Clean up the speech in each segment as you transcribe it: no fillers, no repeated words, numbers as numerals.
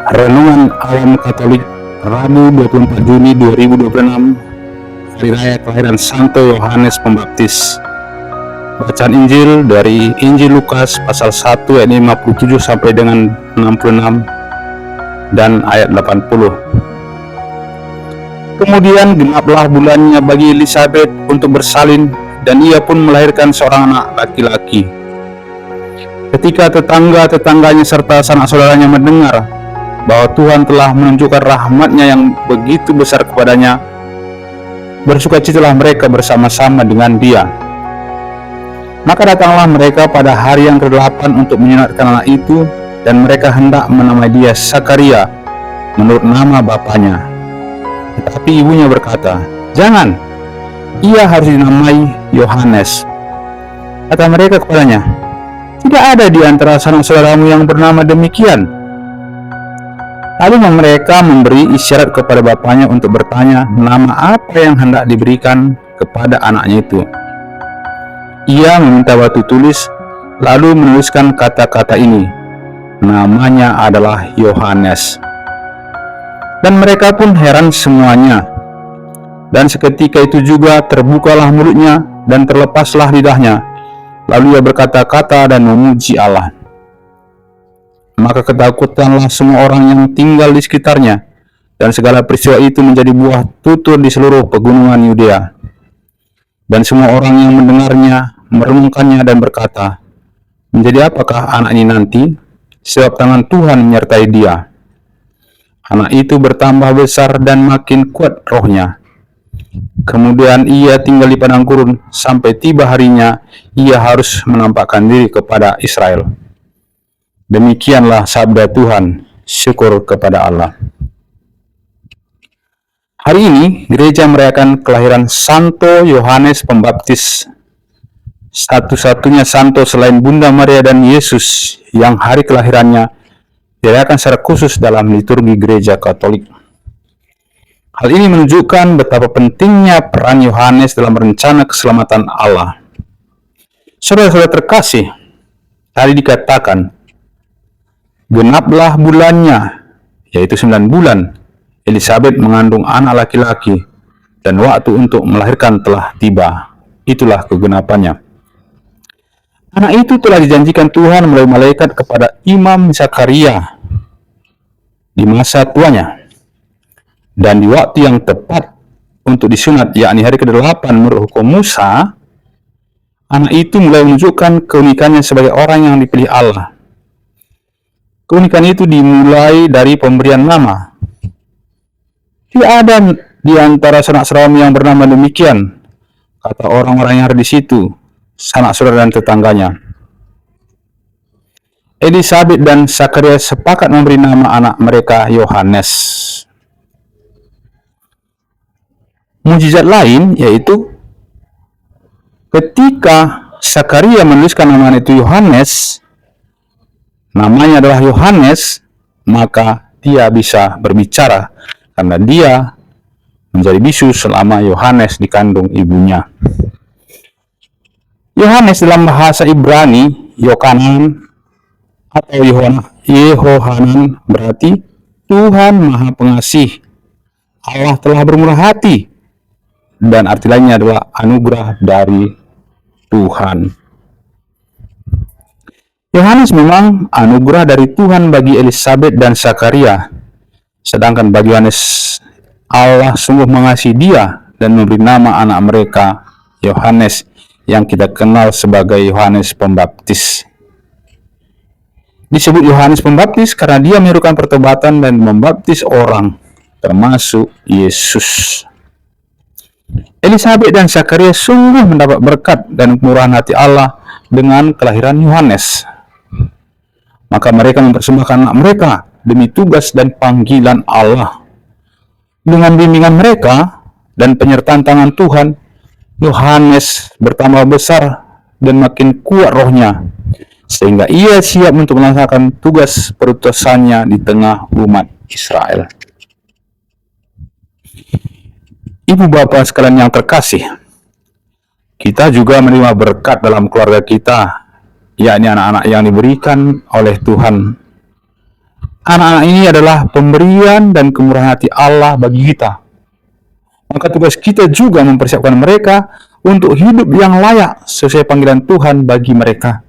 Renungan Alam Katolik Rabu 24 Juni 2026, Hari Raya Kelahiran Santo Yohanes Pembaptis. Bacaan Injil dari Injil Lukas pasal 1 ayat 57 sampai dengan 66 dan ayat 80. Kemudian genaplah bulannya bagi Elisabet untuk bersalin, dan ia pun melahirkan seorang anak laki-laki. Ketika tetangga-tetangganya serta sanak saudaranya mendengar bahwa Tuhan telah menunjukkan rahmat-Nya yang begitu besar kepadanya, bersukacitalah mereka bersama-sama dengan dia. Maka datanglah mereka pada hari yang ke-8 untuk menyunatkan anak itu, dan mereka hendak menamai dia Sakaria menurut nama bapaknya. Tetapi ibunya berkata, "Jangan, ia harus dinamai Yohanes." Kata mereka kepadanya, "Tidak ada di antara sanak saudaramu yang bernama demikian." Lalu mereka memberi isyarat kepada bapaknya untuk bertanya nama apa yang hendak diberikan kepada anaknya itu. Ia meminta batu tulis, lalu menuliskan kata-kata ini, "Namanya adalah Yohanes." Dan mereka pun heran semuanya. Dan seketika itu juga terbukalah mulutnya dan terlepaslah lidahnya. Lalu ia berkata-kata dan memuji Allah. Maka ketakutanlah semua orang yang tinggal di sekitarnya, dan segala peristiwa itu menjadi buah tutur di seluruh pegunungan Yudea. Dan semua orang yang mendengarnya merenungkannya dan berkata, "Menjadi apakah anak ini nanti? Sebab tangan Tuhan menyertai dia." Anak itu bertambah besar dan makin kuat rohnya. Kemudian ia tinggal di padang gurun sampai tiba harinya ia harus menampakkan diri kepada Israel. Demikianlah sabda Tuhan. Syukur kepada Allah. Hari ini gereja merayakan kelahiran Santo Yohanes Pembaptis, satu-satunya santo selain Bunda Maria dan Yesus yang hari kelahirannya dirayakan secara khusus dalam liturgi gereja Katolik. Hal ini menunjukkan betapa pentingnya peran Yohanes dalam rencana keselamatan Allah. Saudara-saudara terkasih, tadi dikatakan, genaplah bulannya, yaitu 9 bulan, Elisabet mengandung anak laki-laki, dan waktu untuk melahirkan telah tiba. Itulah kegenapannya. Anak itu telah dijanjikan Tuhan melalui malaikat kepada Imam Zakaria di masa tuanya, dan di waktu yang tepat untuk disunat, yakni hari ke-8 menurut hukum Musa. Anak itu mulai menunjukkan keunikannya sebagai orang yang dipilih Allah. Keunikan itu dimulai dari pemberian nama. Tidak ada di antara sanak saudaramu yang bernama demikian, kata orang-orang yang ada di situ, sanak saudara dan tetangganya. Elisabet dan Sakaria sepakat memberi nama anak mereka Yohanes. Mukjizat lain yaitu ketika Sakaria menuliskan nama itu Yohanes, namanya adalah Yohanes, maka dia bisa berbicara karena dia menjadi bisu selama Yohanes dikandung ibunya. Yohanes dalam bahasa Ibrani, Yokanan atau Yehohanan berarti Tuhan Maha Pengasih, Allah telah bermurah hati, dan arti lainnya adalah anugerah dari Tuhan. Yohanes memang anugerah dari Tuhan bagi Elisabet dan Sakaria, sedangkan bagi Yohanes, Allah sungguh mengasihi dia dan memberi nama anak mereka Yohanes, yang kita kenal sebagai Yohanes Pembaptis. Disebut Yohanes Pembaptis karena dia menyerukan pertobatan dan membaptis orang, termasuk Yesus. Elisabet dan Sakaria sungguh mendapat berkat dan kemurahan hati Allah dengan kelahiran Yohanes. Maka mereka mempersembahkan anak mereka demi tugas dan panggilan Allah. Dengan bimbingan mereka dan penyertaan tangan Tuhan, Yohanes bertambah besar dan makin kuat rohnya, sehingga ia siap untuk melaksanakan tugas perutusannya di tengah umat Israel. Ibu bapak sekalian yang terkasih, kita juga menerima berkat dalam keluarga kita, yakni anak-anak yang diberikan oleh Tuhan. Anak-anak ini adalah pemberian dan kemurahan hati Allah bagi kita. Maka tugas kita juga mempersiapkan mereka untuk hidup yang layak sesuai panggilan Tuhan bagi mereka.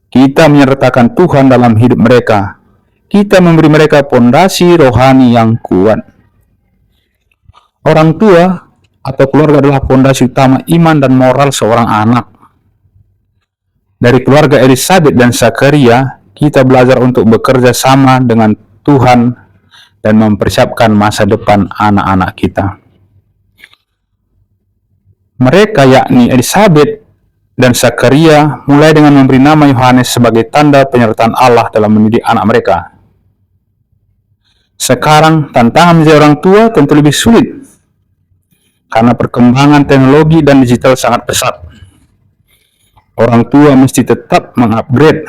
Kita menyertakan Tuhan dalam hidup mereka. Kita memberi mereka pondasi rohani yang kuat. Orang tua atau keluarga adalah pondasi utama iman dan moral seorang anak. Dari keluarga Elizabeth dan Zakaria, kita belajar untuk bekerja sama dengan Tuhan dan mempersiapkan masa depan anak-anak kita. Mereka, yakni Elizabeth dan Zakaria, mulai dengan memberi nama Yohanes sebagai tanda penyertaan Allah dalam mendidik anak mereka. Sekarang, tantangan menjadi orang tua tentu lebih sulit karena perkembangan teknologi dan digital sangat pesat. Orang tua mesti tetap mengupgrade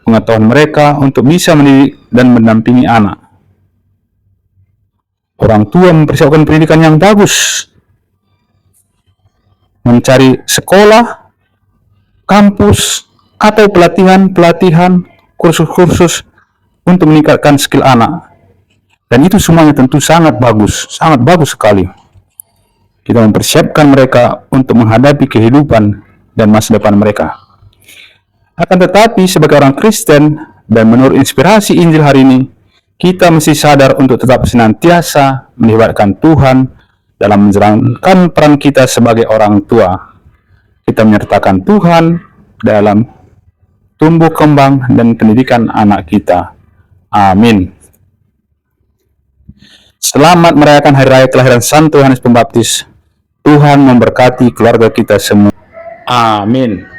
pengetahuan mereka untuk bisa mendidik dan mendampingi anak. Orang tua mempersiapkan pendidikan yang bagus, mencari sekolah, kampus, atau pelatihan, kursus-kursus untuk meningkatkan skill anak. Dan itu semuanya tentu sangat bagus sekali. Kita mempersiapkan mereka untuk menghadapi kehidupan dan masa depan mereka. Akan tetapi sebagai orang Kristen dan menurut inspirasi Injil hari ini, kita mesti sadar untuk tetap senantiasa melibatkan Tuhan dalam menjalankan peran kita sebagai orang tua. Kita menyertakan Tuhan dalam tumbuh kembang dan pendidikan anak kita. Amin. Selamat merayakan Hari Raya Kelahiran Santo Yohanes Pembaptis. Tuhan memberkati keluarga kita semua. Amin.